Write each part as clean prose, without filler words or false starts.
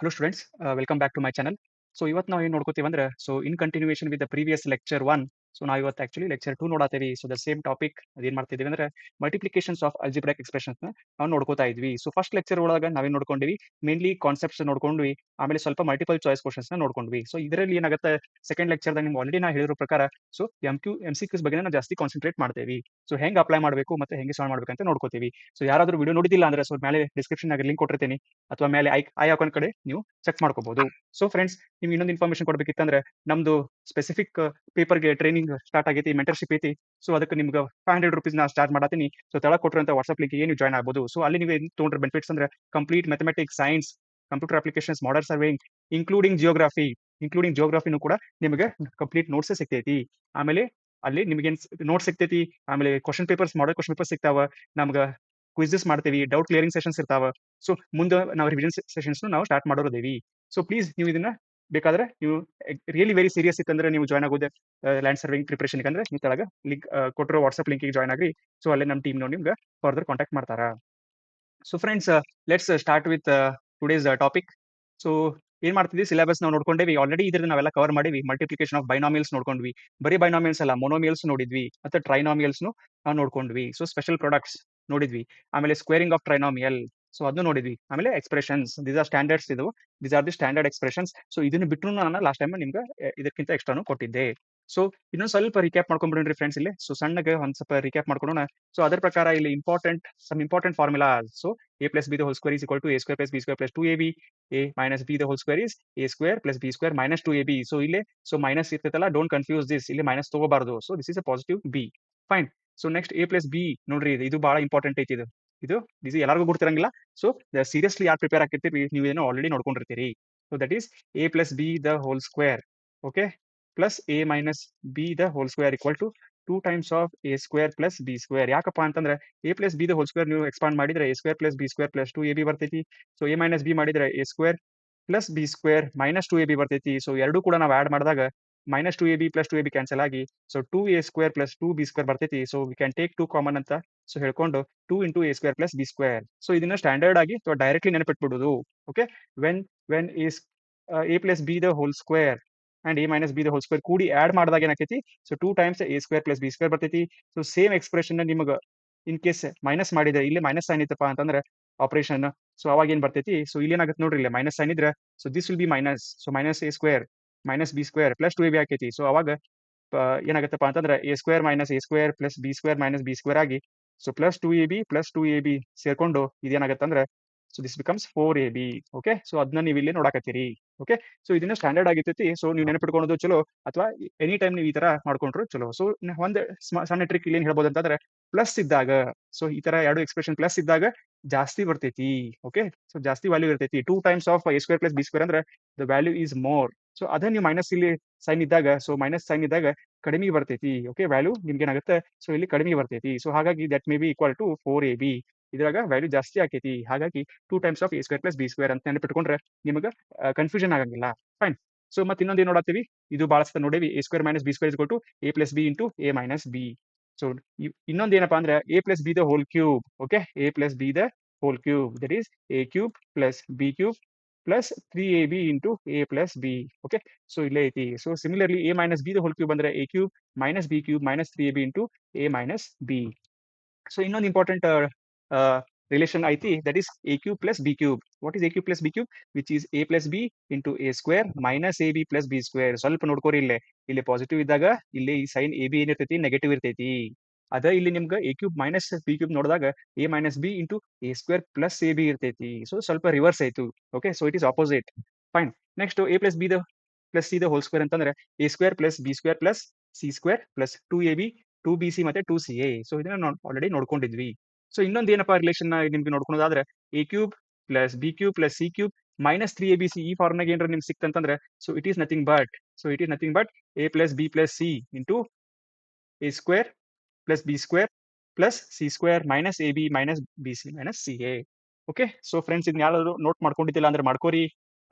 Hello students, welcome back to my channel. So ಇವತ್ತು ನಾವು ಏನು ನೋಡ್ಕೋತೀವಂದ್ರೆ in continuation with the previous lecture 1. ನಾವು ಇವತ್ತು ಆಕ್ಚುಲಿ ಲೆಕ್ಚರ್ 2 ನೋಡಾತೇವಿ. ದ ಸೇಮ್ ಟಾಪಿಕ್ ಅದೇನ್ ಮಾಡ್ತಿದೀವಿ ಅಂದ್ರೆ ಮಲ್ಟಿಪ್ಲಿಕೇಶನ್ಸ್ ಆಫ್ ಅಲ್ಜಿಬ್ರಾಕ್ ಎಕ್ಸ್ಪ್ರೆಷನ್ಸ್ ನಾವು ನೋಡ್ಕೋತಾ ಇದ್ವಿ. ಫಸ್ಟ್ ಲೆಕ್ಚರ್ ಒಳಗ ನಾವೇನ್ ನೋಡ್ಕೊಂಡಿವಿ, ಮೇನ್ಲಿ ಕಾನ್ಸೆಪ್ಟ್ಸ್ ನೋಡ್ಕೊಂಡ್ವಿ, ಆಮೇಲೆ ಸ್ವಲ್ಪ ಮಲ್ಟಿಪಲ್ ಚಾಯ್ಸ್ ಕ್ವಶನ್ಸ್ ನೋಡ್ಕೊಂಡ್ವಿ. ಇದರಲ್ಲಿ ಏನಾಗುತ್ತೆ, ಸೆಕೆಂಡ್ ಲೆಕ್ಚರ್ ನಿಮ್ಗೆ ಆಲ್ರೆಡಿ ನಾ ಹೇಳಿರೋ ಪ್ರಕಾರ MCQs ಬಗ್ಗೆ ನಾವು ಜಾಸ್ತಿ ಕಾನ್ಸಂಟ್ರೇಟ್ ಮಾಡ್ತೇವಿ. ಹೆಂಗ್ ಅಪ್ಲೈ ಮಾಡಬೇಕು ಮತ್ತೆ ಹೆಂಗೆ ಸಾಲ್ವ್ ಮಾಡ್ಬೇಕಂತ ನೋಡ್ಕೋತೀವಿ. ಯಾರಾದ್ರೂ ವಿಡಿಯೋ ನೋಡಿದಿಲ್ಲ ಅಂದ್ರೆ ಮೇಲೆ ಡಿಸ್ಕ್ರಿಪ್ಷನ್ ಆಗಿ ಲಿಂಕ್ ಕೊಟ್ಟಿರ್ತೀನಿ, ಅಥವಾ ಮೇಲೆ ಐ ಅಕೌಂಟ್ ಕಡೆ ನೀವು ಚೆಕ್ ಮಾಡ್ಕೋಬಹುದು. ಫ್ರೆಂಡ್ಸ್, ನಿಮ್ಗೆ ಇನ್ನೊಂದು ಇನ್ಫಾರ್ಮೇಶನ್ ಕೊಡ್ಬೇಕಿತ್ತಂದ್ರೆ ನಮ್ದು ಸ್ಪೆಸಿಫಿಕ್ ಪೇಪರ್ಗೆ ಟ್ರೈನಿಂಗ್ ಸ್ಟಾರ್ಟ್ ಆಗೈತಿ, ಮೆಂಟರ್ಶಿಪ್ ಐತಿ. ಅದಕ್ಕೆ ನಿಮ್ಗೆ ₹500 ನಾ ಸ್ಟಾರ್ಟ್ ಮಾಡತ್ತೀನಿ. ತೆಳಗ್ ಕೊಟ್ಟಿರುವಂತ ವಾಟ್ಸ್ಆಪ್ ಲಿಂಕ್ ಏನು ಜಾಯ್ನ್ ಆಗ್ಬೋದು. ಅಲ್ಲಿ ನೀವು ತೊಗೊಂಡ್ರೆ ಬೆನಿಫಿಟ್ಸ್ ಅಂದ್ರೆ complete mathematics, science, computer applications, modern surveying, including geography ಕೂಡ ನಿಮಗೆ ಕಂಪ್ಲೀಟ್ ನೋಟ್ಸ್ ಸಿಗ್ತೈತಿ. ಆಮೇಲೆ ಅಲ್ಲಿ ನಿಮಗೆ ನೋಟ್ಸ್ ಸಿಗ್ತೈತಿ, ಆಮೇಲೆ question papers, model question papers ಸಿಗ್ತಾವ. ನಮ್ಗೆ ಕ್ವಿಜಸ್ ಮಾಡ್ತೀವಿ, ಡೌಟ್ ಕ್ಲಿಯರಿಂಗ್ ಸೆಷನ್ಸ್ ಇರ್ತಾವ. ಮುಂದೆ ನಾವು ರಿವಿಷನ್ ಸೆಷನ್ಸ್ ನಾವು ಸ್ಟಾರ್ಟ್ ಮಾಡೋದೇವಿ. ಪ್ಲೀಸ್ ನೀವು ಇದನ್ನ ಬೇಕಾದ್ರೆ ನೀವು ರಿಯಲಿ ವೆರಿ ಸೀರಿಯಸ್ ಇತ್ತಂದ್ರೆ ನೀವು ಜಾಯ್ನ್ ಆಗೋದು ಲ್ಯಾಂಡ್ ಸರ್ವಿಂಗ್ ಪ್ರಿಪರೇಷನ್ ಅಂದ್ರೆ ನೀವು ತೆಳಗ ಲಿಂಕ್ ಕೊಟ್ಟಿರೋ ವಾಟ್ಸ್ಆಪ್ ಲಿಂಕಿಗೆ ಜಾಯ್ನ್ ಆಗ್ರಿ. ಅಲ್ಲೇ ನಮ್ಮ ಟೀಮ್ ನಿಮ್ಗೆ ಫರ್ದರ್ ಕಾಂಟ್ಯಾಕ್ಟ್ ಮಾಡ್ತಾರ. Friends, let's start with today's topic. ಏನ್ ಮಾಡ್ತಿದ್ವಿ, ಸಿಲೆಬಸ್ ನಾವು ನೋಡ್ಕೊಂಡೇವಿ ಆಲ್ರೆಡಿ. ಇದ್ರ ನಾವೆಲ್ಲ ಕವರ್ ಮಾಡಿವಿ. ಮಲ್ಟಿಪ್ಲಿಕೇಶನ್ ಆಫ್ ಬೈನಾಮಿಯಲ್ಸ್ ನೋಡ್ಕೊಂಡ್ವಿ, ಬರೀ ಬೈನಾಮಿಯಲ್ಸ್ ಅಲ್ಲ, ಮೊನೋಮಿಯಲ್ಸ್ ನೋಡಿದ್ವಿ, ಮತ್ತೆ ಟ್ರೈನಾಮಿಯಲ್ಸ್ ನಾವು ನೋಡ್ಕೊಂಡ್ವಿ. ಸ್ಪೆಷಲ್ ಪ್ರಾಡಕ್ಟ್ಸ್ ನೋಡಿದ್ವಿ, ಆಮೇಲೆ ಸ್ಕ್ವೇರಿಂಗ್ ಆಫ್ ಟ್ರೈನಾಮಿಯಲ್ ಅದನ್ನು ನೋಡಿದ್ವಿ, ಆಮೇಲೆ expressions. These are standards, these are the standard expressions. ಇದನ್ನು ಬಿಟ್ಟರು ನಾನು ಲಾಸ್ಟ್ ಟೈಮ್ ನಿಮ್ಗೆ ಇದಕ್ಕಿಂತ ಎಕ್ಸ್ಟ್ರಾನು ಕೊಟ್ಟಿದ್ದೆ. ಇನ್ನೊಂದು ಸ್ವಲ್ಪ ರಿಕ್ಯಾಪ್ ಮಾಡ್ಕೊಂಡ್ಬಿಡ್ರಿ ಫ್ರೆಂಡ್ಸ್. ಇಲ್ಲಿ ಸಣ್ಣಗೆ ಒಂದ್ ಸ್ವಲ್ಪ ರಿಕ್ಯಾಪ್ ಮಾಡ್ಕೊಳ್ಳೋಣ. ಅದರ ಪ್ರಕಾರ ಇಲ್ಲಿ important formula. a plus b the whole square is equal to a square plus b square plus 2ab. a minus b the whole square is a square plus b square minus 2ab. ಇಲ್ಲಿ minus ಇರ್ತೈತಲ್ಲ, don't confuse this. ಇಲ್ಲಿ minus ತಗೋಬಾರ್ದು. This is a positive b. Fine. Next a plus b ನೋಡ್ರಿ, ಇದು ಬಹಳ important ಐತಿ. ಇದು ಎಲ್ಲರಿಗೂ ಗೊತ್ತಿರಂಗಿಲ್ಲ. ಸೀರಿಯಸ್ಲಿ ಯಾರು ಪ್ರಿಪೇರ್ ಆಗ್ತಿರ್ತೀರಿ, ನೀವು ಏನೋ ಆಲ್ರೆಡಿ ನೋಡ್ಕೊಂಡಿರ್ತೀರಿ. That is a plus b the whole square, okay, plus a minus b the whole square equal to 2 times of a square plus b square. ಯಾಕಪ್ಪ ಅಂತಂದ್ರೆ a plus b the whole square ನೀವು expand ಮಾಡಿದ್ರೆ a square plus b square plus 2ab ಬರ್ತೈತಿ. a minus b ಮಾಡಿದ್ರೆ a square plus b square minus 2ab ಬರ್ತೈತಿ. ಎರಡೂ ಕೂಡ ನಾವು ಆಡ್ ಮಾಡಿದಾಗ minus 2ab plus 2ab cancel ಆಗಿ 2a square plus 2b square ಬರ್ತೈತಿ. ವಿ ಕ್ಯಾನ್ ಟೇಕ್ 2 ಕಾಮನ್ ಅಂತ ಹೇಳ್ಕೊಂಡು 2 into a square plus b square. ಇದನ್ನ ಸ್ಟ್ಯಾಂಡರ್ಡ್ ಆಗಿ ಡೈರೆಕ್ಟ್ಲಿ ನೆನಪಿಟ್ಬಿಡುದು. Okay, when a plus b the whole square and a minus b the whole square ಕೂಡಿ add ಮಾಡಿದಾಗ ಏನಾಕೈತಿ, 2 times a square plus b square ಬರ್ತೈತಿ. Same expression ನಿಮಗೆ in case minus ಮಾಡಿದ್ರೆ, ಇಲ್ಲಿ minus sine ಇತ್ತಪ್ಪ ಅಂತಂದ್ರೆ ಆಪರೇಷನ್, ಅವಾಗ ಏನ್ ಬರ್ತೈತಿ, ಇಲ್ಲಿ ಏನಾಗುತ್ತೆ ನೋಡ್ರಿ, ಇಲ್ಲಿ ಮೈನಸ್ ಸೈನ್ ಇದ್ರೆ this will be minus. Minus a square minus b square plus 2ab ಆಕೈತಿ. ಅವಾಗ ಏನಾಗುತ್ತಪ್ಪ ಅಂತಂದ್ರೆ a square minus a square plus b square minus b square ಆಗಿ ಪ್ಲಸ್ 2ab ಸೇರ್ಕೊಂಡು ಇದೇನಾಗತ್ತೆ ಅಂದ್ರೆ ದಿಸ್ ಬಿಕಮ್ಸ್ 4ab. ಓಕೆ, ಅದನ್ನ ನೀವು ಇಲ್ಲಿ ನೋಡಾಕತ್ತೀರಿ. ಓಕೆ, ಇದನ್ನ ಸ್ಟ್ಯಾಂಡರ್ಡ್ ಆಗಿರ್ತೈತಿ. ನೀವು ನೆನಪಿಟ್ಕೊಳ್ಳೋದು ಚಲೋ, ಅಥವಾ ಎನಿ ಟೈಮ್ ನೀವು ಈ ತರ ಮಾಡ್ಕೊಂಡ್ರು ಚಲೋ. ಒಂದು ಸಣ್ಣ ಟ್ರಿಕ್ ಇಲ್ಲಿ ಏನ್ ಹೇಳ್ಬೋದು ಅಂತಂದ್ರೆ, ಪ್ಲಸ್ ಇದ್ದಾಗ, ಈ ತರ ಎರಡು ಎಕ್ಸ್ಪ್ರೆಷನ್ ಪ್ಲಸ್ ಇದ್ದಾಗ ಜಾಸ್ತಿ ಬರ್ತೈತಿ. ಓಕೆ, ಜಾಸ್ತಿ ವ್ಯಾಲ್ಯೂ ಇರ್ತೈತಿ. 2 times of a square plus b square ಅಂದ್ರೆ ದ ವ್ಯಾಲ್ಯೂ ಈಸ್ ಮೋರ್. ಅದೇ ನೀವು ಮೈನಸ್ ಇಲ್ಲಿ ಸೈನ್ ಇದ್ದಾಗ, ಮೈನಸ್ ಸೈನ್ ಇದ್ದಾಗ ಕಡಿಮೆ ಬರ್ತೈತಿ. ಓಕೆ, ವ್ಯಾಲ್ಯೂ ನಿಮ್ಗೆ ಏನಾಗುತ್ತೆ, ಇಲ್ಲಿ ಕಡಿಮೆ ಬರ್ತೈತಿ. ಹಾಗಾಗಿ that may be equal to 4ab. ಇದ್ರಾಗ ವ್ಯಾಲ್ಯೂ ಜಾಸ್ತಿ ಆಕೈತಿ. ಹಾಗಾಗಿ 2 times of a square plus b square ಅಂತ ನೆನಪಿಟ್ಕೊಂಡ್ರೆ ನಿಮಗೆ ಕನ್ಫ್ಯೂಷನ್ ಆಗಂಗಿಲ್ಲ. ಫೈನ್. ಮತ್ತೆ ಇನ್ನೊಂದು ಏನ್ ನೋಡತ್ತೀವಿ, ಇದು ಬಹಳ ಸತ ನೋಡೇವಿ, a square minus b square is equal to a plus b into a minus b. ಇನ್ನೊಂದು ಏನಪ್ಪಾ ಅಂದ್ರೆ a plus b the whole cube. Okay, a plus b the whole cube, that is a cube plus b cube plus 3ab into a plus b. Okay, ಇಲ್ಲೇ ಐತಿ. Similarly a minus b the whole cube ಅಂದ್ರೆ a cube minus b cube minus 3ab into a minus b. ಇನ್ನೊಂದು important relation ಐತಿ, that is a cube plus b cube. What is a cube plus b cube? Which is a plus b into a square minus ab plus b square. ಸ್ವಲ್ಪ ನೋಡ್ಕೋರಿ, ಇಲ್ಲಿ positive ಇದ್ದಾಗ ಇಲ್ಲಿ ಈ sign ab ಏನಿರ್ತೈತಿ, negative ಇರ್ತೈತಿ. ಅದ ಇಲ್ಲಿ ನಿಮ್ಗೆ a cube minus b cube ನೋಡಿದಾಗ a minus b into a square plus ab ಇರ್ತೈತಿ. ಸ್ವಲ್ಪ ರಿವರ್ಸ್ ಆಯ್ತು. Okay, it is opposite. Fine. Next a plus b the plus c the whole square ಅಂತಂದ್ರೆ a square plus b square plus c square plus 2ab 2bc ಮತ್ತೆ 2ca. ಇದನ್ನ ನಾವು already ನೋಡ್ಕೊಂಡಿದ್ವಿ. ಇನ್ನೊಂದು ಏನಪ್ಪಾ relation ನಿಮ್ಗೆ ನೋಡ್ಕೊಳ್ಳೋದಾದ್ರೆ a cube plus b cube plus c cube minus 3abc. ಈ ಫಾರ್ಮ್ನಾಗ ಏನಾರ ನಿಮ್ಗೆ ಸಿಕ್ತಂತಂದ್ರೆ it is nothing but a plus b plus c into a square plus b square plus c square minus ab minus bc minus ca. Okay, friends, ಇದನ್ನ ಯಾರಾದ್ರು note ಮಾಡ್ಕೊಂಡಿದ್ದಿಲ್ಲ ಅಂದ್ರೆ ಮಾಡ್ಕೋರಿ,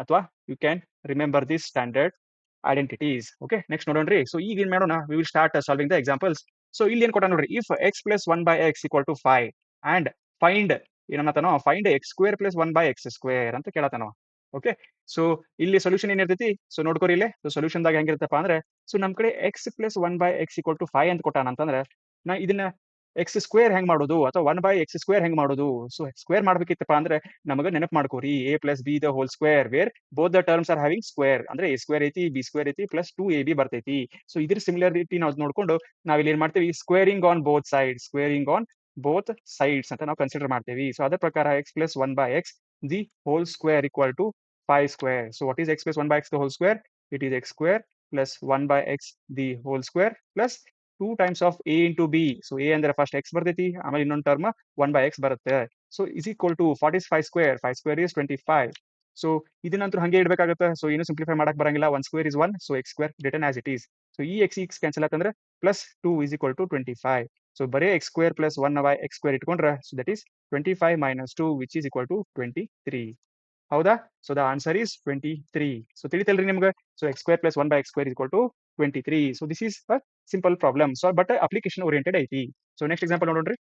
ಅಥವಾ you can remember this standard identities. Okay, next ನೋಡೋಣ್ರಿ. ಈಗ ಏನ್ ಮಾಡೋಣ, we will start solving the examples. ಇಲ್ಲಿ ಏನ್ ಕೊಟ್ಟ ನೋಡ್ರಿ, if x plus 1 by x equal to 5 and find ಏನನ್ನತನೋ, find x square plus 1 by x square ಅಂತ ಕೇಳತನೋ. ಓಕೆ. ಸೊ ಇಲ್ಲಿ ಸೊಲ್ಯೂಷನ್ ಏನಿರ್ತೈತಿ, ಸೊ ನೋಡ್ಕೊರಿ ಇಲ್ಲೇ. ಸೊ ಸೊಲ್ಯೂಷನ್ದಾಗ ಹೆಂಗಿರುತ್ತಪ್ಪ ಅಂದ್ರೆ, ಸೊ ನಮ್ ಕಡೆ ಎಕ್ಸ್ ಪ್ಲಸ್ 1/x = 5 ಅಂತ ಕೊಟ್ಟಾನ ಅಂತಂದ್ರೆ, ನಾ ಇದನ್ನ ಎಕ್ಸ್ ಸ್ಕ್ವೇರ್ ಹೆಂಗ್ ಮಾಡೋದು ಅಥವಾ 1/x ಸ್ಕ್ವೇರ್ ಹೆಂಗ್ ಮಾಡೋದು? ಸೊ ಸ್ಕ್ವೇರ್ ಮಾಡ್ಬೇಕಿತ್ತಪ್ಪ ಅಂದ್ರೆ ನಮಗ ನೆನಪು ಮಾಡ್ಕೋರಿ, a plus B the whole square where both the terms are having square. ಅಂದ್ರೆ a ಸ್ಕ್ವೇರ್ ಐತಿ, b ಸ್ಕ್ವೇರ್ ಐತಿ, ಪ್ಲಸ್ 2ab ಬರ್ತೈತಿ. ಸೊ ಇದ್ರ ಸಿಮಿಲಾರಿಟಿ ನಾವು ನೋಡ್ಕೊಂಡು ನಾವಿಲ್ಲಿ ಏನ್ ಮಾಡ್ತೀವಿ, squaring on both sides, squaring on both sides ಅಂತ ನಾವು ಕನ್ಸಿಡರ್ ಮಾಡ್ತೀವಿ. ಸೊ ಅದ್ರ ಪ್ರಕಾರ x plus 1/x the whole square equal to 5 square. So what is x plus 1/x the whole square? It is x square plus 1/x the whole square plus 2 times of a into b. So a ಅಂದ್ರೆ first x ಬರ್ತೈತಿ, ಆಮೇಲೆ ಇನ್ನೊಂದು term 1/x ಬರುತ್ತೆ. So is equal to what is 5 square? 5 square is 25. So ಇದನ್ನಂತೂ ಹಂಗೆ ಇಡಬೇಕಾಗುತ್ತೆ. So ಏನು simplify ಮಾಡಕ್ ಬರಂಗಿಲ್ಲ. 1 square is 1, so x square return as it is. So ಈ x ಕ್ಯಾನ್ಸಲ್ ಆತಂದ್ರೆ plus 2 is equal to 25. So ಬರೀ x square plus 1/x square ಇಟ್ಕೊಂಡ್ರೆ so that is 25 minus 2 which is equal to 23. ಹೌದಾ? So the answer is 23. So ತಿಳಿತಲ್ರಿ ನಿಮ್ಗೆ? So x square plus 1/x square equal to 23. So this is a simple problem. So but application oriented ಐತಿ. So next example ನೋಡೋಣ್ರಿ.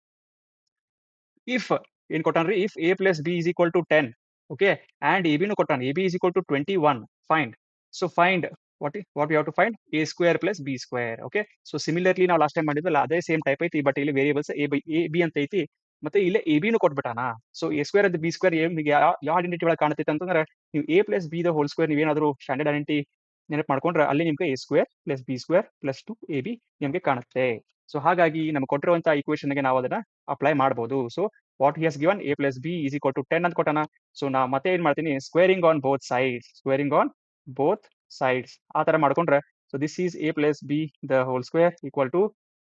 If ಏನ್ ಕೊಟ್ಟಾನ್ರಿ, if a plus b is equal to 10, okay, and ab ನು ಕೊಟ್ಟಾನ, ab is equal to 21. Find. So find what we have to find? a square plus b square. Okay. So similarly ನಾವು last time ಮಾಡಿದ್ವಲ್ಲ ಅದೇ same type ಐತಿ, but ಇಲ್ಲಿ variables a b ಅಂತ ಐತಿ, ಮತ್ತೆ ಇಲ್ಲೇ ಎ ಬಿ ನು ಕೊಟ್ಬಿಟ್ಟಾನ. ಸೊ ಎ ಸ್ಕ್ವೇರ್ ಅಂತ ಬಿ ಸ್ಕ್ವೇರ್ ಯಾವ ಐಡೆಂಟಿಟಿ ಒಳಗೆ ಕಾಣತೈತೆ ಅಂತಂದ್ರೆ, ನೀವು a plus B the whole square ನೀವೇನಾದ್ರೂ ಸ್ಟ್ಯಾಂಡರ್ಡ್ ಐಡೆಂಟಿಟಿ ನೆನಪು ಮಾಡ್ಕೊಂಡ್ರೆ ಅಲ್ಲಿ ನಿಮ್ಗೆ a square plus B square plus 2ab ನಿಮ್ಗೆ ಕಾಣುತ್ತೆ. ಸೊ ಹಾಗಾಗಿ ನಮ್ಗೆ ಕೊಟ್ಟಿರುವಂತ ಈಕ್ವೇಶನ್ಗೆ ನಾವು ಅದನ್ನ ಅಪ್ಲೈ ಮಾಡಬಹುದು. So what he has given, a plus B is equal to 10 ಅಂತ ಕೊಟ್ಟಾನ. ಸೊ ನಾ ಮತ್ತೆ ಏನ್ ಮಾಡ್ತೀನಿ, squaring on both sides, squaring on both sides ಆ ತರ ಮಾಡ್ಕೊಂಡ್ರೆ so this is a plus B the whole square equal to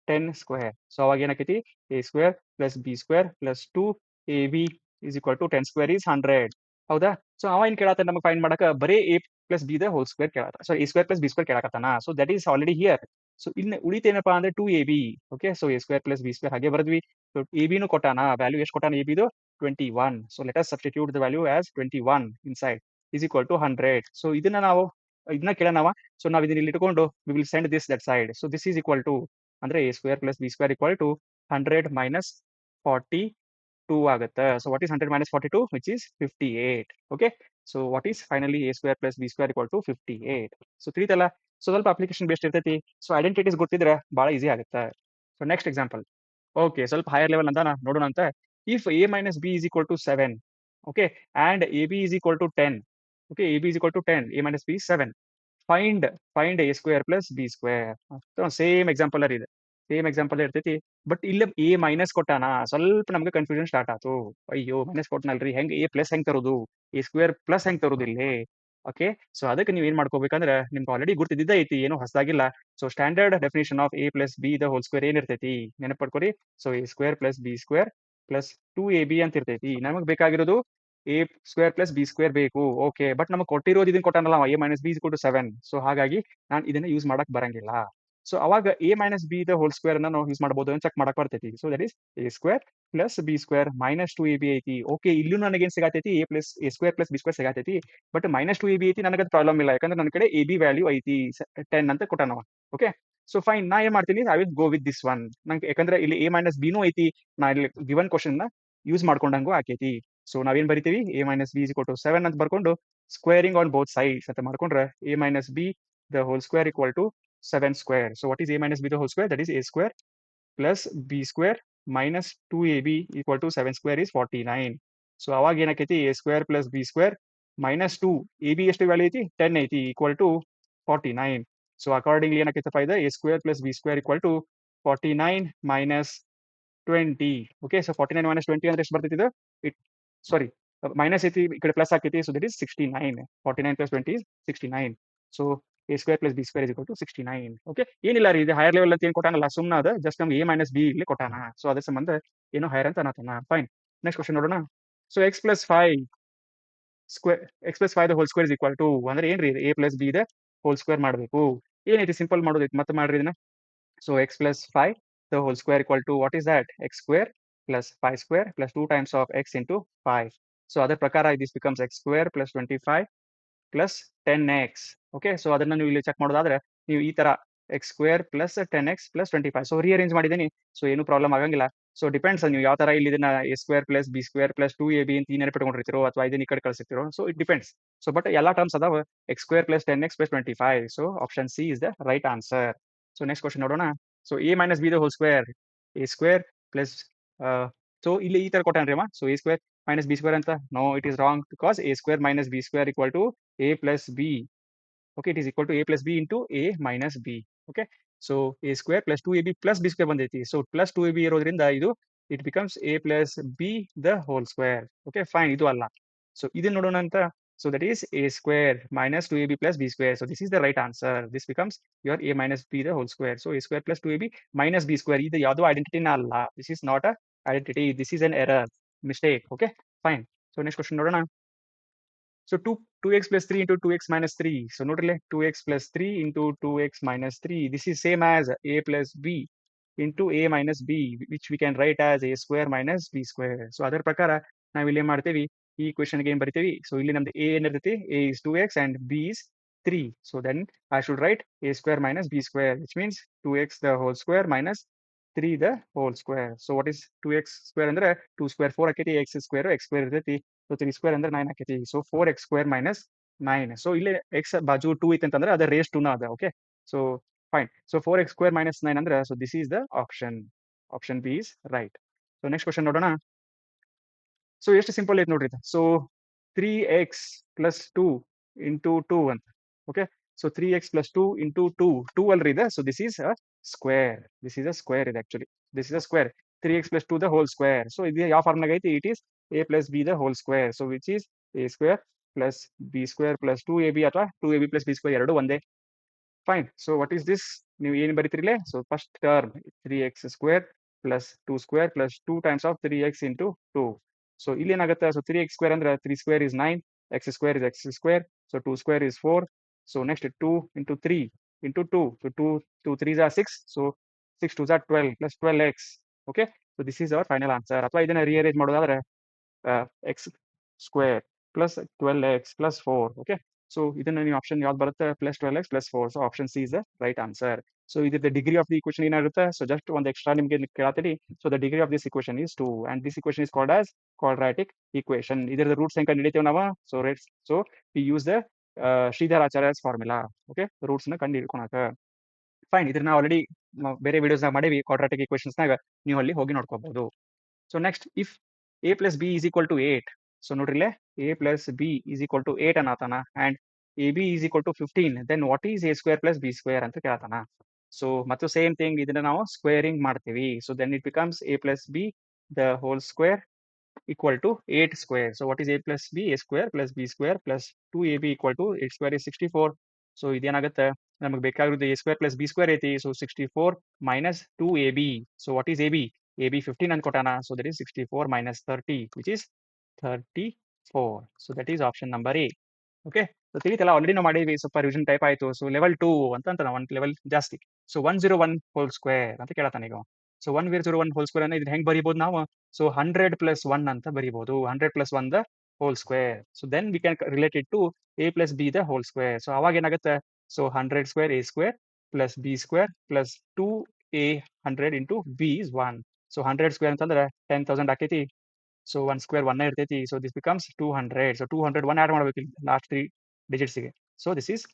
10 square. So ಅವಾಗ ಏನಾಕೈತಿ, a square plus B square plus 2ab is equal to 10 square is 100. ಹೌದಾ? So ಅವ ಏನ್ ಕೇಳತ್ತ ನಮಗೆ find ಮಾಡಕ, ಬರೀ a plus B the whole square ಕೇಳತ್ತ. So a square plus B square ಕೇಳಕತ್ತಾನ. So that is already here. So ಇನ್ನು ಉಳಿತೇನಪ್ಪ ಅಂದ್ರೆ 2ab. Okay. So a square plus B square ಹಾಗೆ ಬರೆದ್ವಿ. ಸೊ ab ನು ಕೊಟ್ಟಾನ, ವ್ಯಾಲ್ಯೂ ಎಷ್ಟು ಕೊಟ್ಟಾನ ab ದು 21. So let us substitute the value as 21 inside is equal to 100. So ಇದನ್ನ ಕೇಳೋಣವ. ಸೊ ನಾವು ಇದನ್ನ ಇಲ್ಲಿ ಇಟ್ಕೊಂಡು we will send this that side. So this is equal to ಅಂದ್ರೆ a square plus B square equal to 100 minus 42 ಆಗುತ್ತೆ. So what is 100 minus 42 which is 58. Okay. So what is finally a square plus B square equal to 58. So ತಿಳಿತಲ್ಲ? So ಸ್ವಲ್ಪ application based ಇರ್ತೈತಿ. So identities ಗೊತ್ತಿದ್ರೆ ಬಹಳ easy ಆಗುತ್ತೆ. So next example. Okay, ಸ್ವಲ್ಪ higher level ಅಂತ ನೋಡೋಣ ಅಂತ. If a minus B is equal to 7, okay, and ab is equal to 10. Okay, ab is equal to 10, a minus B 7. Find find a square plus B square. Same example ಇದೆ, same example ಇರ್ತೈತಿ. But ಇಲ್ಲಿ a minus ಕೊಟ್ಟಾನ, ಸ್ವಲ್ಪ ನಮ್ಗೆ confusion start ಆಯ್ತು. ಅಯ್ಯೋ minus ಕೊಟ್ಟನಲ್ರಿ, ಹೆಂಗ್ a plus ಹೆಂಗ್ ತರೋದು, a ಸ್ಕ್ವೇರ್ ಪ್ಲಸ್ ಹೆಂಗ್ ತರೋದು ಇಲ್ಲಿ? ಓಕೆ. ಸೊ ಅದಕ್ಕೆ ನೀವು ಏನ್ ಮಾಡ್ಕೋಬೇಕಂದ್ರೆ, ನಿಮ್ಗೆ ಆಲ್ರೆಡಿ ಗುರ್ತಿದ್ದ ಐತಿ, ಏನು ಹೊಸದಾಗಿಲ್ಲ. So standard definition of a plus B the whole square ಏನಿರ್ತೈತಿ ನೆನಪು ಪಡ್ಕೊರಿ. So a square plus B square plus 2ab ಅಂತ ಇರ್ತೈತಿ. ನಮಗೆ ಬೇಕಾಗಿರೋದು a square plus B square ಬೇಕು. ಓಕೆ, ಬಟ್ ನಮಗೆ ಕೊಟ್ಟಿರೋದು ಇದನ್ನ ಕೊಟ್ಟಾನಲ್ಲ, a minus B is 7. So ಹಾಗಾಗಿ ನಾನು ಇದನ್ನ ಯೂಸ್ ಮಾಡಕ್ ಬರಂಗಿಲ್ಲ. ಸೊ ಅವಾಗ a minus B the whole square ಅನ್ನ ನಾವು ಯೂಸ್ ಮಾಡಬಹುದು ಅಂತ ಚೆಕ್ ಮಾಡಕ್ ಬರ್ತೈತಿ. So that is a square plus B square minus 2ab ಐತಿ. ಓಕೆ, ಇಲ್ಲೂ ನನಗೇನ್ ಸಿಗತೈತಿ, a square plus B square ಸಿಗತೈತಿ. ಬಟ್ ಮೈನಸ್ 2ab ಐತಿ, ನನಗೆ ಅದು ಪ್ರಾಬ್ಲಮ್ ಇಲ್ಲ, ಯಾಕಂದ್ರೆ ನನ್ನ ಕಡೆ ab ವ್ಯಾಲ್ಯೂ ಐತಿ 10 ಅಂತ ಕೊಟ್ಟಾನವ. ಓಕೆ. ಸೊ ಫೈನ್, ನಾ ಏನ್ ಮಾಡ್ತೀನಿ, I will go with this one. ನಂಗೆ ಯಾಕಂದ್ರೆ ಇಲ್ಲಿ a ಮೈನಸ್ ಬಿನೂ ಐತಿ, ನಾ ಇಲ್ಲಿ ಗಿವನ್ ಕ್ವಶನ್ ನ ಯೂಸ್ ಮಾಡ್ಕೊಂಡಂಗೂ ಆಕೈತಿ. ಸೊ ನಾವೇನ್ ಬರಿತೀವಿ, a minus B is equal to 7 ಅಂತ ಬರ್ಕೊಂಡು ಸ್ಕ್ವೇರಿಂಗ್ ಆನ್ ಬೋತ್ ಸೈಡ್ಸ್ ಅಂತ ಮಾಡ್ಕೊಂಡ್ರೆ a minus B the whole square equal to 7 square. So what is a minus B the whole square? That is a square plus B square minus 2ab equal to 7 square is 49. So ಅವಾಗ ಏನಾಕೈತಿ, a square plus B square minus 2 ab ಎಷ್ಟು value ಐತಿ, 10 ಐತಿ, equal to 49. So accordingly ಏನಾಕೈತಪ್ಪ ಇದೆ, a square plus B square equal to 49 minus 20. Okay. So 49 minus 20 ಅಂದ್ರೆ ಎಷ್ಟು ಬರ್ತೈತಿ ಇದು? ಇಟ್ ಸಾರಿ, ಮೈನಸ್ ಐತಿ, ಈ ಕಡೆ ಪ್ಲಸ್ ಆಕೈತಿ. So that is 69. 49 plus 20 is 69. So a square plus B square is equal to 69. Okay. ಏನಿಲ್ಲ ರೀ, ಇದು ಹೈಯರ್ ಲೆವೆಲ್ ಅಂತ ಏನು ಕೊಟ್ಟಾನಲ್ಲ, ಸುಮ್ಮನೆ ಅದ, ಜಸ್ಟ್ ನಮ್ಗೆ a ಮೈನಸ್ ಬಿ ಇಲ್ಲಿ ಕೊಟ್ಟಾನ. ಸೊ ಅದ್ರ ಸಂಬಂಧ ಏನೋ ಹೈಯರ್ ಅಂತ ಅನ್ನತಾನ. ಫೈನ್, ನೆಕ್ಸ್ಟ್ ಕ್ವಶನ್ ನೋಡೋಣ. So X plus 5 square, X plus 5 the whole square is equal to ಅಂದ್ರೆ ಏನ್ರಿ, a plus B the whole square ಮಾಡಬೇಕು. ಏನೈತಿ, ಸಿಂಪಲ್ ಮಾಡೋದೈತಿ, ಮತ್ತೆ ಮಾಡ್ರಿ ಇದನ್ನ. So x plus 5 the whole square equal to what is that? X square plus 5 square plus 2 times of x into 5. So other prakara this becomes x square plus 25 plus 10x. Okay, so ಅದನ್ನ ನೀವು ಇಲ್ಲಿ check ಮಾಡೋದಾದ್ರೆ ನೀವು ಈ ತರ x square plus 10x plus 25. So rearrange ಮಾಡಿದ್ದೀನಿ. So ಏನು problem ಆಗಂಗಿಲ್ಲ. ಸೊ ಡಿಪೆಂಡ್ಸ್ ನೀವು ಯಾವ ತರ ಇಲ್ಲಿ ಇದನ್ನ a square plus B square plus 2ab ಅಂತ ಈ ನೆನಪಿಟ್ಕೊಂಡಿರ್ತೀರೋ ಅಥವಾ ಇದನ್ನ ಈ ಕಡೆ ಕಳಿಸಿರ್ತೀರೋ so it depends. So but ಎಲ್ಲಾ ಟರ್ಮ್ಸ್ ಅದಾವ x square plus 10x plus 25. So option C is the right answer. So next question ನೋಡೋಣ. So a minus B the whole square a square plus so ಇಲ್ಲಿ ಈ ತರ ಕೊಟ್ಟಾನ್ರಿ ಅಮ್ಮ. So a square minus B square ಅಂತ. No, it is wrong because a square minus B square equal to a plus B. Okay, it is equal to a plus b into a minus b. Okay, so a square plus 2ab plus b square ಬಂದೈತಿ. So plus 2ab ಇರೋದ್ರಿಂದ ಇದು it becomes a plus b the whole square. Okay, fine, ಇದು ಅಲ್ಲ. So ಇದನ್ನ ನೋಡೋಣ ಅಂತ. So that is a square minus 2ab plus b square. So this is the right answer. This becomes your a minus b the whole square. So a square plus 2ab minus b square. ಇದು ಯಾವುದು ಐಡೆಂಟಿಟಿನ ಅಲ್ಲ. This is not a identity. This is an error, mistake. Okay, fine. So next question ನೋಡೋಣ. So 2x plus 3 into 2x minus 3. So note 2x plus 3 into 2x minus 3. This is same as a plus b into a minus b, which we can write as a square minus b square. So ಅದರ ಪ್ರಕಾರ ನಾವು ಇಲ್ಲಿ ಮಾಡ್ತೀವಿ ಈ equation ಗೆ ಏನು ಬರಿತೀವಿ. So ಇಲ್ಲಿ ನಮ್ದು a ಏನಿರ್ತೈತಿ, a is 2x and b is 3. So then I should write a square minus b square, which means 2x the whole square minus 3 the whole square. So what is 2x square ಅಂದ್ರೆ 2 square 4 ಆಕೈತಿ, x square x square ಇರ್ತೈತಿ. So 3 square ಅಂದ್ರೆ 9 ಆಕೈತಿ. So 4x square minus 9. So ಇಲ್ಲಿ x ಬಾಜು 2 ಐತೆ ಅಂತಂದ್ರೆ ಅದ ರೇಸ್ 2 ನ ಅದ. Okay, so fine. So 4x square minus 9 ಅಂದ್ರೆ so this is the option. Option B is right. So next question ನೋಡೋಣ. ಸೊ ಎಷ್ಟು ಸಿಂಪಲ್ ಐತೆ ನೋಡ್ರಿ. ಸೊ 3x ಪ್ಲಸ್ 2 ಇಂಟು 2 ಅಂತ. Okay, so 3x plus 2 into 2 ಅಲ್ರಿ ಇದೆ. So this is a square. This is a square ಇದೆ actually. This is a square. 3x plus 2 the whole square. So ಇದು ಯಾವ ಫಾರ್ಮ್ನಾಗ ಐತಿ? It is a plus b the whole square. So which is a square plus b square plus 2ab ಅಥವಾ 2ab plus b square ಎರಡು ಒಂದೇ. Fine. So what is this? ನೀವು ಏನು ಬರೀತಿರಲೇ? So first term 3x square plus 2 square plus 2 times of 3x into 2. So ಇಲ್ಲಿ ಏನಾಗುತ್ತೆ? So 3x square ಅಂದ್ರೆ 3 square is 9, x square is x square. So 2 square is 4. So next 2 into 3 into 2. So 2 3s are 6. So 6 2s are 12 plus 12x. Okay, so this is our final answer. ಅಥವಾ ಇದನ್ನ rearrange ಮಾಡೋದಾದ್ರೆ x square plus 12x plus 4. Okay, so ಇದನ್ನ ನೀವು option ಯಾವ್ದು ಬರುತ್ತೆ? plus 12x plus 4. So option C is the right answer. So ಇದ್ರ degree of the equation ಏನಾಗುತ್ತೆ? So just ಒಂದು extra ನಿಮಗೆ ಕೇಳತ್ತೀನಿ. So the degree of this equation is 2 and this equation is called as quadratic equation. ಇದರ roots ಹೆಂಗೆ ಕಂಡುಹಿಡಿತೇವೆ ನಾವು? So we use the Sridhar Acharya's formula. Okay, roots ನ ಕಂಡು ಹಿಡ್ಕೊಳಕ. ಫೈನ್, ಇದನ್ನ ಆಲ್ರೆಡಿ ಬೇರೆ ವಿಡಿಯೋಸ್ನಾಗ ಮಾಡೀವಿ. ಕ್ವಾಡ್ರಾಟಿಕ್ ಈಕ್ವೇಷನ್ಸ್ನಾಗ ನೀವು ಅಲ್ಲಿ ಹೋಗಿ ನೋಡ್ಕೋಬಹುದು. So next, if a plus b is equal to 8. So ನೋಡ್ರಿಲ್ಲೇ a plus b is equal to 8 ಅನ್ನತಾನ and ab is equal to 15. then what is a square plus b square ಅಂತ ಕೇಳತಾನ. ಸೊ ಮತ್ತು same thing ಇದನ್ನ ನಾವು squaring ಮಾಡ್ತೀವಿ. So then it becomes a plus b the whole square equal to 8 square. So what is a plus b? A square plus b square plus 2ab equal to 8 square is 64. So ಇದೇನಾಗುತ್ತೆ? ನಮಗೆ ಬೇಕಾಗಿರೋದು a square plus b square ಐತಿ. So 64 minus 2ab. So what is ab? ab 15 ಅಂತ ಕೊಟ್ಟಾನ. So that is 64 minus 30, which is 34. So that is option number A. Okay, so ತಿಳಿತಲ್ಲ, already ನಾವು ಮಾಡೀವಿ. ಸ್ವಲ್ಪ revision type ಆಯಿತು. ಸೊ ಲೆವೆಲ್ 2 ಅಂತ ಒಂದು ಲೆವೆಲ್ ಜಾಸ್ತಿ. ಸೊ 101 ಹೋಲ್ ಸ್ಕ್ವೇರ್ ಅಂತ ಕೇಳತ್ತಾನೆ ಈಗ. ಸೊ 101 ಹೋಲ್ ಸ್ಕ್ವೇರ್ ಅನ್ನ ಇದನ್ನ ಹೆಂಗೆ ಬರೀಬಹುದು ನಾವು? ಸೊ 100 plus 1 ಅಂತ ಬರೀಬಹುದು. 100 plus 1 the whole square. So then we can relate it to a plus b the whole square. So ಅವಾಗ ಏನಾಗುತ್ತೆ? So 100 square a square plus b square plus 2a 100 into b is 1. So 100 square ಅಂತಂದ್ರೆ 10,000 ಆಕೈತಿ. So 1 square 1 ಇರ್ತೈತಿ. So this becomes 200. So 200 1 add ಮಾಡ್ಬೇಕು last 3 ಡಿಜಿಟ್ಸ್ಗೆ. So this is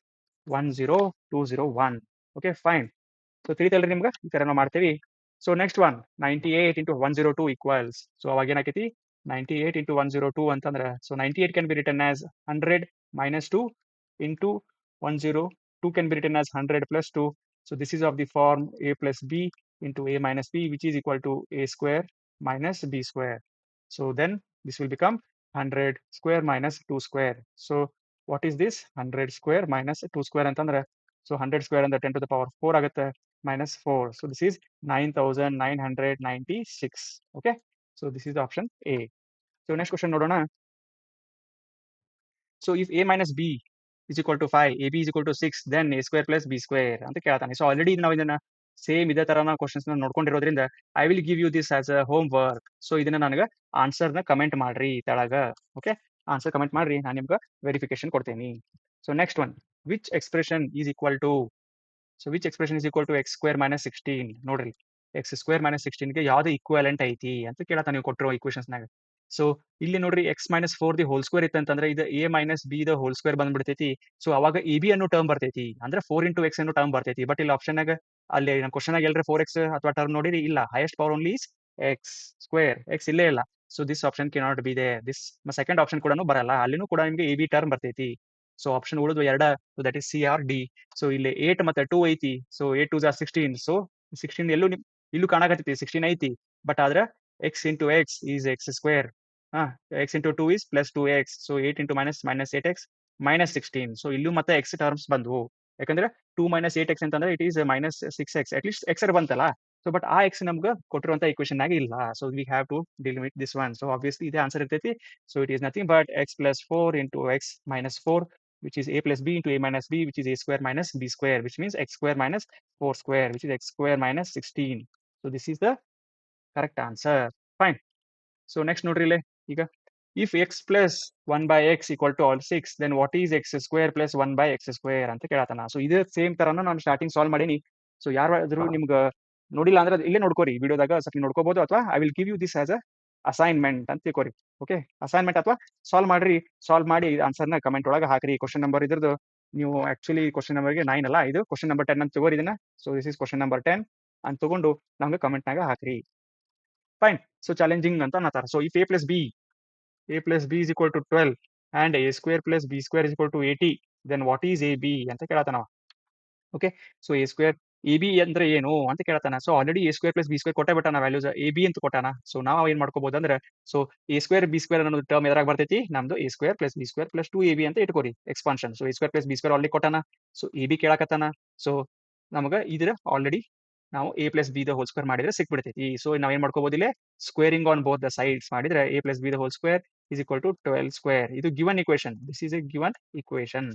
10201. Okay, fine. So ತಿಳಿತಲ್ರಿ ನಿಮ್ಗೆ? ಈ ಥರ ನಾವು ಮಾಡ್ತೀವಿ. So next one 98 into 102 equals. So ಅವಾಗ ಏನಾಕೈತಿ? 98 ಇಂಟು 102 ಅಂತಂದ್ರೆ so 98 can be return as 100 minus 2 into 102 can be written as 100 plus 2. So this is of the form a plus b into a minus b, which is equal to a square minus b square. So then this will become 100 square minus 2 square. So what is this? 100 square minus 2 square ಅಂತಂದ್ರೆ so 100 square ಅಂದ್ರೆ 10 to the power 4 ಆಗುತ್ತೆ minus 4. So this is 9996. Okay, so this is the option A. So next question ನೋಡೋಣ. So if a minus b is equal to 5, ab is equal to 6, then a square plus b square ಅಂತ ಕೇಳ್ತಾನೆ. So already ನಾವು ಇದನ್ನ same ಇದೇ ತರ ನಾವು questions ನೋಡ್ಕೊಂಡಿರೋದ್ರಿಂದ I will give you this as a homework. So ಇದನ್ನ ನನಗೆ ಆನ್ಸರ್ನ ಕಮೆಂಟ್ ಮಾಡ್ರಿ ತೆಳಗ. ಓಕೆ, ಆನ್ಸರ್ ಕಮೆಂಟ್ ಮಾಡ್ರಿ, ನಾನು ನಿಮ್ಗೆ ವೆರಿಫಿಕೇಶನ್ ಕೊಡ್ತೀನಿ. So next one, which expression is equal to? So which expression is equal to X square minus 16? ನೋಡ್ರಿ, X square minus 16ಗೆ ಯಾವ್ದು ಈಕ್ವಾಲೆಂಟ್ ಐತಿ ಅಂತ ಕೇಳತ್ತ ನೀವು ಕೊಟ್ಟಿರೋ ಈಕ್ವೇಷನ್ಸ್ನಾಗ. ಸೊ ಇಲ್ಲಿ ನೋಡ್ರಿ x minus 4 the whole square ಇತ್ತಂತಂದ್ರೆ ಇದು A minus B the whole square ಬಂದ್ಬಿಡ್ತೈತಿ. ಸೊ ಅವಾಗ ಎ ಬಿ ಅನ್ನೋ ಟರ್ಮ್ ಬರ್ತೈತಿ, ಅಂದ್ರೆ 4 ಇಂಟು ಎಕ್ಸ್ ಅನ್ನೋ ಟರ್ಮ್ ಬರ್ತೈತಿ. ಬಟ್ ಇಲ್ಲಿ ಆಪ್ಷನ್ನಾಗ ಅಲ್ಲಿ ನಮ್ಮ ಕ್ವಶನ್ ಎಲ್ರಿ 4x ಅಥವಾ ಟರ್ಮ್ ನೋಡಿರಿ ಇಲ್ಲ, highest power only is x square, x ಇಲ್ಲೇ ಇಲ್ಲ. So this option can not be there. This second option ಕೂಡ ಬರಲ್ಲ, ಅಲ್ಲಿನೂ ಕೂಡ ನಿಮಗೆ ಎ ಬಿ ಟರ್ಮ್ ಬರ್ತೈತಿ. ಸೊ ಆಪ್ಷನ್ ಉಳಿದು ಎರಡ, so that is C or D. So ಇಲ್ಲಿ 8 ಮತ್ತೆ 2 ಐತಿ. ಸೊ 8 2 16. ಸೊ 16 ಇಲ್ಲೂ ಕಾಣಕತ್ತೈತಿ 16 ಐತಿ. ಬಟ್ ಆದ್ರೆ X into X is X square. X into 2 is plus 2x. So 8 into minus 8x minus 16. So ಇಲ್ಲೂ ಮತ್ತೆ ಎಕ್ಸ್ ಟರ್ಮ್ಸ್ ಬಂದ್ವು, ಯಾಕಂದ್ರೆ 2 ಮೈನಸ್ 8x ಅಂತಂದ್ರೆ it is minus 6x. At least x ಬಂತಲ್ಲ. ಸೊ ಬಟ್ ಆ x ನಮ್ಗೆ ಕೊಟ್ಟಿರುವಂತ equation ಆಗಿ ಇಲ್ಲ. So we have to deal with this one. So obviously ಇದೇ ಆನ್ಸರ್ ಇರ್ತೈತಿ. So it is nothing but x plus 4 into x minus 4, which is a plus b into a minus b, which is a square minus b square, which means x square minus 4 square, which is x square minus 16. So this is the correct answer. Fine. So next note relay. If x plus 1 by x equal to all 6, then what is x square plus 1 by x square ಅಂತ ಕೇಳತಾನ. So ಇದೇ same ತರನ ನಾನು starting solve ಮಾಡೀನಿ. So ಯಾರಾದ್ರೂ ನಿಮ್ಗೆ ನೋಡಿಲ್ಲ ಅಂದ್ರೆ ಇಲ್ಲೇ ನೋಡ್ಕೋರಿ, ವಿಡಿಯೋದಾಗ ಸ್ವಲ್ಪ ನೋಡ್ಕೋಬಹುದು, ಅಥವಾ I will give you this as a assignment ಅಂತ ತಿಳ್ಕೋರಿ. ಓಕೆ, ಅಸೈನ್ಮೆಂಟ್ ಅಥವಾ ಸಾಲ್ವ್ ಮಾಡ್ರಿ. ಸಾಲ್ವ್ ಮಾಡಿ ಆನ್ಸರ್ನ ಕಮೆಂಟ್ ಒಳಗೆ ಹಾಕ್ರಿ. ಕ್ವಶನ್ ನಂಬರ್ ಇದ್ರದ್ದು ನೀವು ಆಕ್ಚುಲಿ ಕ್ವಶನ್ ನಂಬರ್ಗೆ 9 ಅಲ್ಲ, ಇದು ಕ್ವಶನ್ ನಂಬರ್ 10 ಅಂತ ತಗೋರಿ ಇದನ್ನ. So this is question number 10 ಅಂತ ತಗೊಂಡು ನಮ್ಗೆ ಕಮೆಂಟ್ನಾಗ ಹಾಕ್ರಿ. ಫೈನ್. ಸೊ ಚಾಲೆಂಜಿಂಗ್ ಅಂತ ಅನ್ನತಾರ. So if a plus b is equal to 12 and a square plus b square is equal to 80, then what is ab ಅಂತ ಕೇಳತಾನವ. Okay, so A square A B ಅಂದ್ರೆ ಏನು ಅಂತ ಕೇಳ್ತಾನ. So already A square plus B square ಕೊಟ್ಟೆ ಬಿಟ್ಟಾನ, values A B ಅಂತ ಕೊಟ್ಟಾನ. ಸೊ ನಾವು ಏನ್ ಮಾಡ್ಕೋಬಹುದು ಅಂದ್ರೆ, so A square B square ಅನ್ನೋದು ಟರ್ಮ್ ಎದ್ರಾಗ ಬರ್ತೈತಿ, ನಮ್ದು A square plus B square plus 2 A B ಅಂತ ಇಟ್ಕೋರಿ expansion. So A square plus B square already ಕೊಟ್ಟಾನ. ಸೊ ಎ ಬಿ ಕೇಳಕತ್ತಾನ. ಸೊ ನಮಗ ಇದ್ರ ಆಲ್ರೆಡಿ ನಾವು A plus B the whole square ಮಾಡಿದ್ರೆ ಸಿಕ್ಬಿಡ್ತೈತಿ. ಸೊ ನಾವ್ ಏನ್ ಮಾಡ್ಕೋಬಹುದು, ಇಲ್ಲಿ squaring on both the sides ಮಾಡಿದ್ರೆ A plus B the whole square is equal to 12 square. ಇದು given equation. This is a given equation.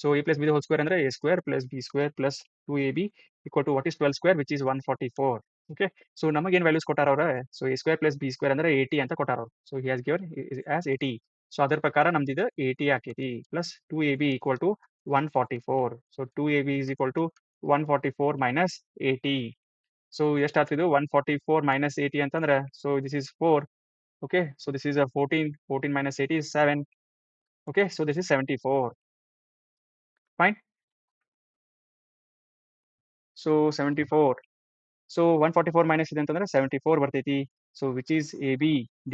So a plus b the whole square ಅಂದ್ರೆ a square plus b square plus 2ab equal to what is 12 square, which is 144. Okay, so ನಮಗೆ ಏನು values ಕೊಟ್ಟಾರ ಅವ್ರ. So a square plus b square ಅಂದ್ರೆ 80 ಅಂತ ಕೊಟ್ಟಾರ ಅವ್ರು. So he has given as 80. So ಅದರ ಪ್ರಕಾರ ನಮ್ದು ಇದು 80 ಆಕೈತಿ. Plus 2ab equal to 144. So 2ab is equal to 144 minus 80. So ಎಷ್ಟಾಗ್ತಿದ್ದು 144 minus 80 ಅಂತಂದ್ರೆ, so this is 4. Okay, so this is a 14 minus 8 is 7. Okay, so this is 74. Fine. So 74. So 144 minus ಇದೆ ಅಂತಂದ್ರೆ 74 ಬರ್ತೈತಿ. So which is AB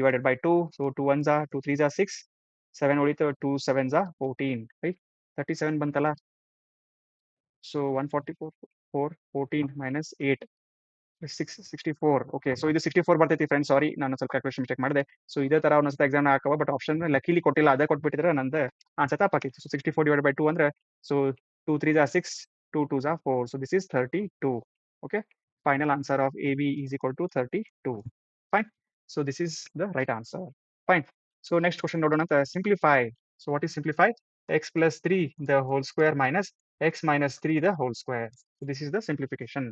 divided by 2. So 2 1s are 2 3s are 6. 7 ಉಳಿತು, 2 7s are 14. Right? 37 ಬಂತಲ್ಲ. So 144 14 minus 8. 64. Okay, so ಇದು 64 ಬರ್ತೈತಿ friends. ಸಾರಿ, ನಾನು ಸ್ವಲ್ಪ calculation mistake ಮಾಡಿದೆ. ಸೊ ಇದೇ ತರ ಒಂದೊಂದ್ಸತಿ ಎಕ್ಸಾಮ್ ಹಾಕವ, ಬಟ್ ಆಪ್ಷನ್ ಲಕಿಲಿ ಕೊಟ್ಟಿಲ್ಲ, ಅದೇ ಕೊಟ್ಬಿಟ್ಟಿದ್ರೆ ನಂದು ಆನ್ಸರ್ ತಪ್ಪಾಕಿತ್ತು. ಸೊ 64 ಡಿವೈಡ್ ಬೈ 2 ಅಂದ್ರೆ, so 2 3s are 6, 2 2s are 4. So this is 32. Okay, final answer of A B is equal to 32. Fine. So this is the right answer. Fine. So next question ನೋಡೋಣ ಅಂತ. Simplify. So what is simplify? X plus 3 the whole square minus X minus 3 the whole square. So this is the simplification.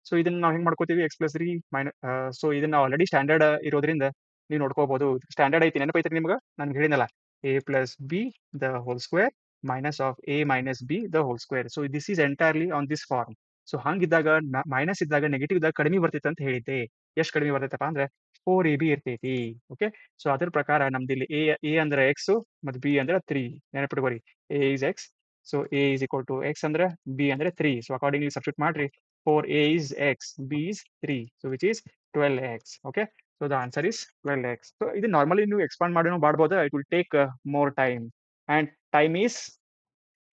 So ಇದನ್ನ ನಾವು ಹೆಂಗ್ ಮಾಡ್ಕೋತೀವಿ, X plus 3 minus. So ಇದನ್ನ already standard ಇರೋದ್ರಿಂದ ನೀವು ನೋಡ್ಕೋಬಹುದು. ಸ್ಟ್ಯಾಂಡರ್ಡ್ ಐತಿ, ನೆನಪೈತ್ರಿ ನಿಮ್ಗೆ ನಾನು ಹೇಳಿನಲ್ಲ, A plus B the whole square minus of A minus B the whole square. So this is entirely on this form. So ಹಂಗಿದ್ದಾಗ ಮೈನಸ್ ಇದ್ದಾಗ ನೆಗೆಟಿವ್ ಇದ್ದಾಗ ಕಡಿಮೆ ಬರ್ತೈತೆ ಅಂತ ಹೇಳಿದ್ದೆ. ಎಷ್ಟು ಕಡಿಮೆ ಬರ್ತೈತಪ್ಪ ಅಂದ್ರೆ 4ab ಇರ್ತೈತಿ. ಓಕೆ, ಸೊ ಅದ್ರ ಪ್ರಕಾರ ನಮ್ದು ಇಲ್ಲಿ ಎ ಅಂದ್ರೆ ಎಕ್ಸ್ ಮತ್ತು ಬಿ ಅಂದ್ರೆ 3. ನೆನಪಿಟ್ಕೋರಿ, A is X. So A is equal to X ಅಂದ್ರೆ ಬಿ ಅಂದ್ರೆ 3. ಸೊ ಅಕಾರ್ಡಿಂಗ್ಲಿ ಸಬ್ಸ್ಟಿಟ್ಯೂಟ್ ಮಾಡ್ರಿ. 4a is x, b is 3, so which is 12x. Okay, so the answer is 12x. So ಇದು normally ನೀವು expand ಮಾಡಿ ಮಾಡ್ಬೋದು. It will take more time, and time is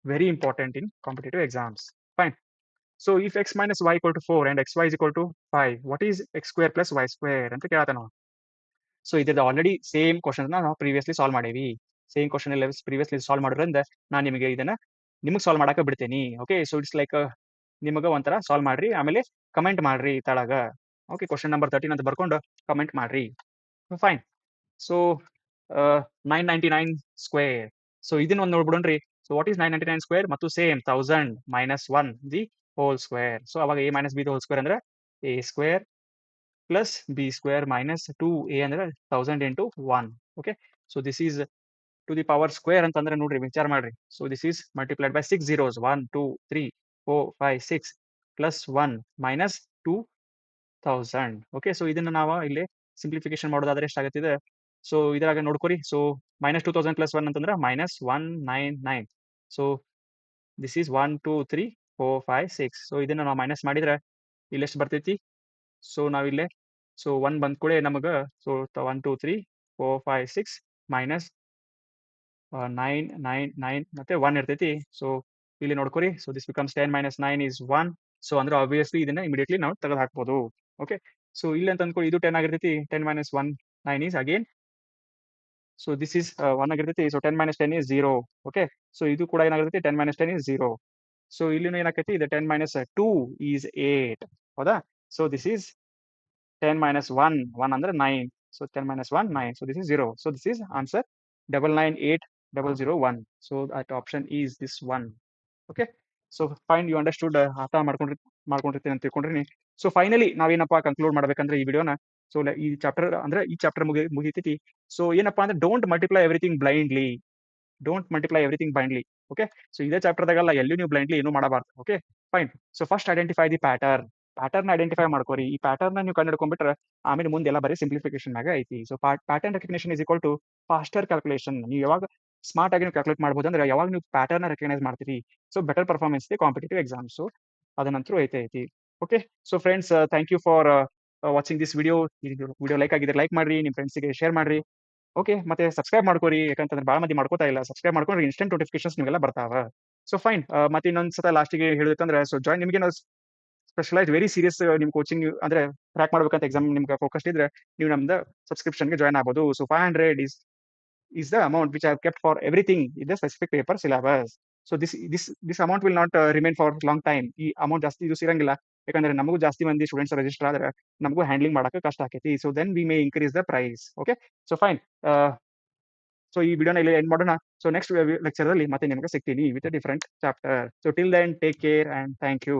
very important in competitive exams. Fine. So if x minus y equal to 4 and xy is equal to 5, what is x square plus y square ಅಂತ ಕೇಳತ್ತ ನಾವು. So ಇದ್ರದ್ದು already same question ನಾವು previously solve ಮಾಡೇವಿ. Same question ಎಲ್ಲ previously solve ಮಾಡೋದ್ರಿಂದ ನಾನು ನಿಮಗೆ ಇದನ್ನ ನಿಮಗೆ ಸಾಲ್ವ್ ಮಾಡಕ್ಕೆ ಬಿಡ್ತೇನೆ. ಓಕೆ, ಸೊ ಇಟ್ಸ್ ಲೈಕ್ ನಿಮಗ ಒಂಥರ ಸಾಲ್ವ್ ಮಾಡ್ರಿ, ಆಮೇಲೆ ಕಮೆಂಟ್ ಮಾಡ್ರಿ ತಳಗ. ಓಕೆ, ಕ್ವಶನ್ ನಂಬರ್ 13 ಅಂತ ಬರ್ಕೊಂಡು ಕಮೆಂಟ್ ಮಾಡ್ರಿ. ಫೈನ್. So 999 square. ಸೊ ಇದನ್ನ ಒಂದು ನೋಡ್ಬಿಡೋಣ್ರಿ. ಸೊ ವಾಟ್ ಈಸ್ 999 ಸ್ಕ್ವೇರ್ ಮತ್ತು same 1000 minus 1 the whole square. So ಅವಾಗ A minus B the whole square ಅಂದ್ರೆ A square plus B square minus 2a ಅಂದ್ರೆ 1000 into 1. Okay, so this is to the power square ಅಂತಂದ್ರೆ ನೋಡ್ರಿ, ವಿಚಾರ ಮಾಡ್ರಿ. So this is multiplied by 6 zeros, 1 2 3 4 5 6 plus 1 minus 2 1000. Okay, so ಇದನ್ನ ನಾವು ಇಲ್ಲಿ simplification ಮಾಡೋದಾದ್ರೆ ಎಷ್ಟಾಗತ್ತಿದೆ? ಸೊ ಇದ್ರಾಗ ನೋಡ್ಕೊರಿ. ಸೊ -2000 + 1 ಅಂತಂದ್ರೆ -199. So this is 1 2 3 4 5 6. ಸೊ ಇದನ್ನ ನಾವು ಮೈನಸ್ ಮಾಡಿದ್ರೆ ಇಲ್ಲಿ ಎಷ್ಟು ಬರ್ತೈತಿ? ಸೊ ನಾವಿಲ್ಲೇ ಸೊ 1 ಬಂದ ಕೂಡಲೇ ನಮಗೆ ಸೊ 1 2 3 4 5 6 ಮೈನಸ್ 9 9 9 ಮತ್ತೆ 1 ಇರ್ತೈತಿ. ಸೊ ಇಲ್ಲಿ ನೋಡ್ಕೊರಿ. So this becomes 10 - 9 is 1. So ಅಂದ್ರೆ ಆಬ್ವಿಯಸ್ಲಿ ಇದನ್ನ ಇಮಿಡಿಯೇಟ್ಲಿ ನಾವು ತೆಗೆದು ಹಾಕ್ಬೋದು. ಓಕೆ, ಸೊ ಇಲ್ಲಿ ಅಂತ ಅಂದ್ಕೊಳ್ಳಿ, ಇದು 10 ಆಗಿರ್ತೈತಿ. 10 - 1 9 is again. So this is 1 ಆಗಿರ್ತೈತಿ. So 10 - 10 is 0. ಓಕೆ, ಸೊ ಇದು ಕೂಡ ಏನಾಗಿರ್ತೈತಿ? 10 - 10 is 0. ಸೊ ಇಲ್ಲಿನೂ ಏನಾಕೈತಿ? ಇದು 10 - 2 is 8. ಹೌದಾ? ಸೊ ದಿಸ್ ಈಸ್ 10 - 1, 1 ಅಂದ್ರೆ 9. So 10 - 1 9. So this is 0. So this is answer 998,001. So that option is this one. Okay, so fine, you understood. ಅರ್ಥ ಮಾಡ್ಕೊಂಡಿರ್ತೀನಿ ಅಂತ ತಿಳ್ಕೊಂಡ್ರಿ. So finally ನಾವೇನಪ್ಪ conclude ಮಾಡ್ಬೇಕಂದ್ರೆ ಈ ವಿಡಿಯೋನ, ಸೊ ಈ ಚಾಪ್ಟರ್ ಅಂದ್ರೆ ಈ ಚಾಪ್ಟರ್ ಮುಗಿತೈತಿ. ಸೊ ಏನಪ್ಪಾ ಅಂದ್ರೆ don't multiply everything blindly. Don't multiply everything blindly. Okay, so ಇದೇ ಚಾಪ್ಟರ್ದಾಗಲ್ಲ, ಎಲ್ಲಿ ನೀವು ಬ್ಲೈಂಡ್ಲಿ ಏನು ಮಾಡಬಾರ್ದು. Okay, fine. So first identify the pattern identify ಮಾಡ್ಕೋರಿ. ಈ ಪ್ಯಾಟರ್ನ್ ನೀವು ಕಂಡು ಹಿಡ್ಕೊಂಡ್ಬಿಟ್ರೆ ಆಮೇಲೆ ಮುಂದೆಲ್ಲ ಬರೀ ಸಿಂಪ್ಲಿಫಿಕೇಶನ್ ಮ್ಯಾಗ ಐತಿ. So pattern recognition is equal to faster calculation. ನೀವು ಯಾವಾಗ ಸ್ಮಾರ್ಟ್ ಆಗಿ ನೀವು ಕ್ಯಾಲ್ಕುಲೇಟ್ ಮಾಡ್ಬೋದು ಅಂದ್ರೆ ಯಾವಾಗ ನೀವು ಪ್ಯಾಟರ್ನ್ ರೆಕಗ್ನೈಸ್ ಮಾಡ್ತೀರಿ, ಸೊ ಬೆಟರ್ ಪರ್ಫಾರ್ಮೆನ್ಸ್ ಇದೆ ಕಾಂಪಿಟೇಟಿವ್ ಎಕ್ಸಾಮ್. ಸೊ ಅದನ್ನಂತರೂ ಐತಿ. Okay, so friends, thank you for watching this video. Video like ಆಗಿದ್ರೆ ಲೈಕ್ ಮಾಡ್ರಿ, ನಿಮ್ಮ ಫ್ರೆಂಡ್ಸಿಗೆ ಶೇರ್ ಮಾಡ್ರಿ. ಓಕೆ, ಮತ್ತೆ ಸಬ್ಸ್ಕ್ರೈಬ್ ಮಾಡ್ಕೋರಿ. ಯಾಕಂತಂದ್ರೆ ಭಾಳ ಮಂದಿ ಮಾಡ್ಕೋತಾ ಇಲ್ಲ. ಸಬ್ಸ್ಕ್ರೈಬ್ ಮಾಡ್ಕೊಂಡ್ರೆ ಇನ್ಸ್ಟೆಂಟ್ ನೋಟಿಫಿಕೇಶನ್ಸ್ ನಿಮಗೆಲ್ಲ ಬರ್ತಾವ. So fine. ಮತ್ತೆ ಇನ್ನೊಂದ್ಸತ ಲಾಸ್ಟಿಗೆ ಹೇಳಬೇಕಂದ್ರೆ, ಸೊ ಜಾಯ್ನ್ ನಿಮಗೆ ಸ್ಪೆಷಲೈಸ್ ವೆರಿ ಸೀರಿಯಸ್ ನಿಮ್ ಕೋಚಿಂಗ್ ಅಂದ್ರೆ ಟ್ರ್ಯಾಕ್ ಮಾಡ್ಬೇಕಂತ ಎಕ್ಸಾಮ್ ನಿಮ್ಗೆ ಫೋಕಸ್ ಇದ್ರೆ ನೀವು ನಮ್ದು ಸಬ್ಸ್ಕ್ರಿಪ್ಷನ್ಗೆ ಜಾಯ್ನ್ ಆಗ್ಬೋದು. So 500 is the amount which I have kept for everything in the specific paper syllabus. So this amount will not remain for long time. ಈ amount ಜಾಸ್ತಿ ಯೂಸ್ ಇರಂಗಿಲ್ಲ. ಯಾಕಂದ್ರೆ ನಮಗೂ ಜಾಸ್ತಿ ಮಂದಿ ಸ್ಟೂಡೆಂಟ್ಸ್ ರಿಜಿಸ್ಟರ್ ಆದ್ರೆ ನಮಗೂ ಹ್ಯಾಂಡ್ಲಿಂಗ್ ಮಾಡಕ್ಕೆ ಕಷ್ಟ ಆಕೈತಿ. So then we may increase the price. Okay, so fine. So ಈ ವಿಡಿಯೋನ ಇಲ್ಲಿ ಎಂಡ್ ಮಾಡೋಣ. ಸೊ ನೆಕ್ಸ್ಟ್ ಲೆಕ್ಚರ್ ಅಲ್ಲಿ ಮತ್ತೆ ನಿಮಗೆ ಸಿಗ್ತೀನಿ with different chapter. So till then take care and thank you.